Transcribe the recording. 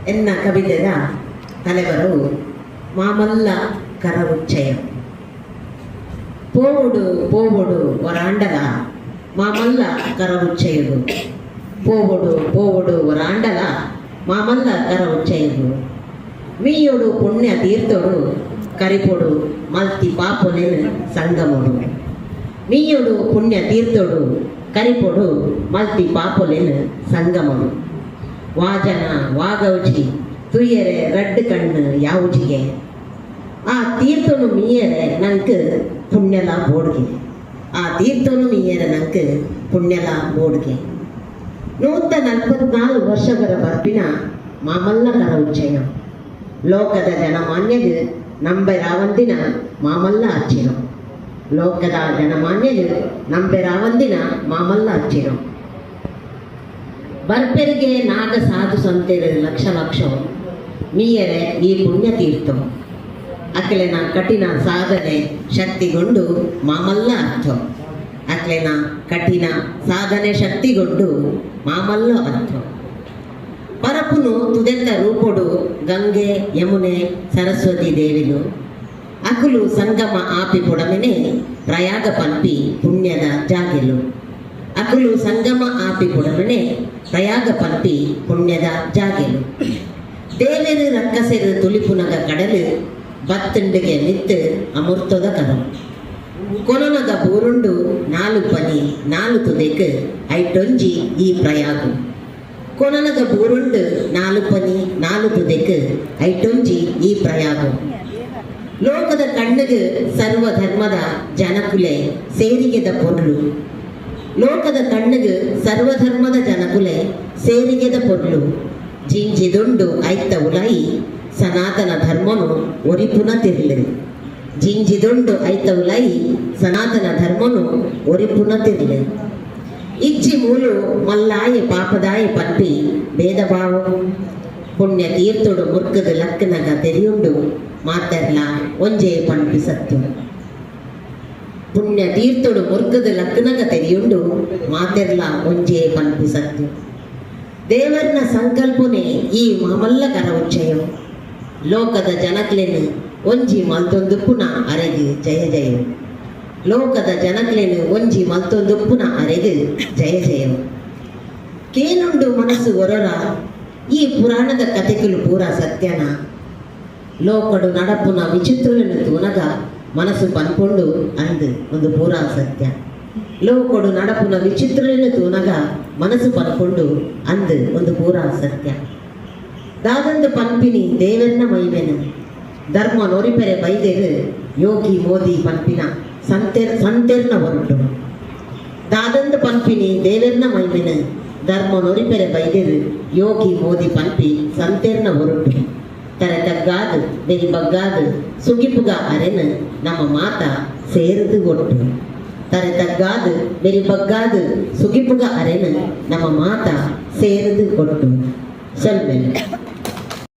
ಎನ್ನ ಕವಿತೆದ ತಲೆಬರು ಮಾಮಲ್ಲ ಕರವುಚ್ಚಯ. పోవుడు పోవుడు వరాండల మామల్ల కరవుచ్చయుడు. పోవుడు పోవుడు వరాండల మామల్ల కరవుచ్చయుడు. మీయుడు పుణ్య తీర్థుడు కరిపొడు మల్తి పాపులేను సంగముడు. మీయుడు పుణ్య తీర్థుడు కరిపొడు మల్ತಿ ಪಾಪುಲೆನು ಸಂಗಮನು. ವಾಜನ ವಾಗೌಜಿ ತುಯ್ಯರೆ ರಡ್ಡು ಕಣ್ಣು ಯಾವುಜಿಗೆ. ಆ ತೀರ್ಥನು ಮೀಯರೆ ನಂಗೆ ಪುಣ್ಯಲ ಬೋಡ್ಗೆ. ಆ ತೀರ್ಥನು ಮೀಯರೆ ನಂಗೆ ಪುಣ್ಯಲ ಬೋಡ್ಗೆ. 144 ವರ್ಷಗಳ ಬರ್ಪಿನ ಮಾಮಲ್ಲ ಕರವುಚ್ಚಯ. ಲೋಕದ ಜನಮಾನ್ಯರು ನಂಬೆರಾವಂದಿನ ಮಾಮಲ್ಲ ಹಚ್ಚಿನ. ಲೋಕದ ಜನಮಾನ್ಯರು ನಂಬೆರಾವಂದಿನ ಮಾಮಲ್ಲ ಹಚ್ಚಿನ. ಬರ್ಪೆರಿಗೆ ನಾಗ ಸಾಧು ಸಂತೆರು ಲಕ್ಷ ಲಕ್ಷ ಮೀಯರೆ ಈ ಪುಣ್ಯ ತೀರ್ಥ. ಅಕ್ಲೆನ ಕಠಿಣ ಸಾಧನೆ ಶಕ್ತಿಗೊಂಡು ಮಾಮಲ್ಲ ಅರ್ಥ. ಅಕ್ಲೆನ ಕಠಿಣ ಸಾಧನೆ ಶಕ್ತಿಗೊಂಡು ಮಾಮಲ್ಲ ಅರ್ಥ. ಪರಪುನು ತುದೆತ್ತ ರೂಪೊಡು ಗಂಗೆ ಯಮುನೆ ಸರಸ್ವತಿ ದೇವಿಲು. ಅಕುಲು ಸಂಗಮ ಆಪಿ ಪೊಡಮೆನೆ ಪ್ರಯಾಗ ಪಂಪಿ ಪುಣ್ಯದ ಜಾಗೆಲು. ಅಕುಲು ಸಂಗಮ ಆಪಿ ಪೊಡಮೆನೆ ಪ್ರಯಾಗ ಪಂಪಿ ಪುಣ್ಯದ ಜಾಗೆಲು. ದೇವೆರು ರಕ್ಕಸೆರು ತುಲಿಪುನಗ ಕಡಲು ಬತ್ತುಂಡಿಗೆ ನಿತ್ತು ಅಮೃತದ ಕರು. ಕೊನನಗ ಬೂರುಂಡು ನಾಲು ಪನಿ ನಾಲು ತುದೆಕ್ ಐಟೊಂಜಿ ಈ ಪ್ರಯಾಗು. ಕೊನನಗ ಬೂರುಂಡು ನಾಲು ಪನಿ ನಾಲು ತುದೆಕ್ ಐಟೊಂಜಿ ಈ ಪ್ರಯಾಗು. ಲೋಕದ ಕಣ್ಣಿಗೆ ಸರ್ವಧರ್ಮದ ಜನಕುಲೆ ಸೇರಿಗೆದ ಪೊರ್ಲು. ಲೋಕದ ಕಣ್ಣಿಗೆ ಸರ್ವಧರ್ಮದ ಜನಕುಲೆ ಸೇರಿಗೆದ ಪೊರ್ಲು. ಜಿಂಜಿದುಂಡು ಐತ್ತ ಉಲಾಯಿ ಸನಾತನ ಧರ್ಮನು ಒರಿಪುನ ತಿರ್ಲೆ. ಜಿಂಜಿದುಂಡು ಐತ ಉಲಾಯಿ ಸನಾತನ ಧರ್ಮನು ಒರಿಪುನ ತಿರ್ಲೆ. ಇಜ್ಜಿ ಮೂಲು ಮಲ್ಲಾಯಿ ಪಾಪದಾಯಿ ಪಂಪಿ ಭೇದ ಭಾವ. ಪುಣ್ಯ ತೀರ್ಥುಡು ಮುರ್ಕದ ಲಕ್ಕನಗ ತೆರೆಯುಂಡು ಮಾತೆರ್ಲ ಒಂಜೇ ಪಂಪಿ ಸತ್ಯ. ಪುಣ್ಯ ತೀರ್ಥುಡು ಮುರ್ಕದ ಲಕ್ಕನಗ ತೆರೆಯುಂಡು ಮಾತೆರ್ಲ ಒಂಜೇ ಪಂಪಿ ಸತ್ಯ. ದೇವರನ ಸಂಕಲ್ಪನೆ ಈ ಮಾಮಲ್ಲ ಕರವುಚ್ಚಯ. ಲೋಕದ ಜನಕ್ಲೆನು ಒಂಜಿ ಮಲ್ತೊಂದುಪ್ಪುನ ಅರೆಗೆ ಜಯ ಜಯ. ಲೋಕದ ಜನಕ್ಲೆನು ಒಂಜಿ ಮಲ್ತೊಂದುಪ್ಪುನ ಅರೆಗೆ ಜಯ ಜಯ. ಕೇನುಂಡು ಮನಸ್ಸು ಹೊರರ ಈ ಪುರಾಣದ ಕಥೆಗಳು ಪೂರ ಸತ್ಯನ. ಲೋಕಡು ನಡಪುನ ವಿಚಿತ್ರವನ್ನು ತೂನಗ ಮನಸ್ಸು ಪನ್ಕೊಂಡು ಅಂದು ಒಂದು ಪೂರ ಸತ್ಯ. ಲೋಕಡು ನಡಪುನ ವಿಚಿತ್ರವನ್ನು ತೂನಗ ಮನಸ್ಸು ಪನ್ಕೊಂಡು ಅಂದು ಒಂದು ಪೂರ ಸತ್ಯ. ದಾದಂದು ಪಂಪಿನಿ ದೇವರನ ಮೈಮೆನು ಧರ್ಮ ನೊರಿಪೆರೆ ಬೈದೇರು ಯೋಗಿ ಮೋದಿ ಪಂಪಿನ ಸಂತೆರ್ನ ಹೊರಟು. ದಾದಂದು ಪಂಪಿನಿ ದೇವರನ ಮೈಮೆನು ಧರ್ಮ ನೊರಿಪೆರೆ ಬೈದೇರು ಯೋಗಿ ಮೋದಿ ಪಂಪಿ ಸಂತೆರ್ನ ಹೊರಟು. ತರ ತಗ್ಗಾದು ಬೆರಿ ಬಗ್ಗಾದು ಸುಗಿಪುಗ ಅರೆನು ನಮ್ಮ ಮಾತ ಸೇರಿದು ಒಟ್ಟು. ತರ ತಗ್ಗಾದು ಬೆರಿ ಬಗ್ಗಾದು ಸುಗಿಪುಗ ಅರೆನು ನಮ್ಮ ಮಾತ ಸೇರಿದು ಒಟ್ಟು. ಸೊಲ್ಮೆಲೆ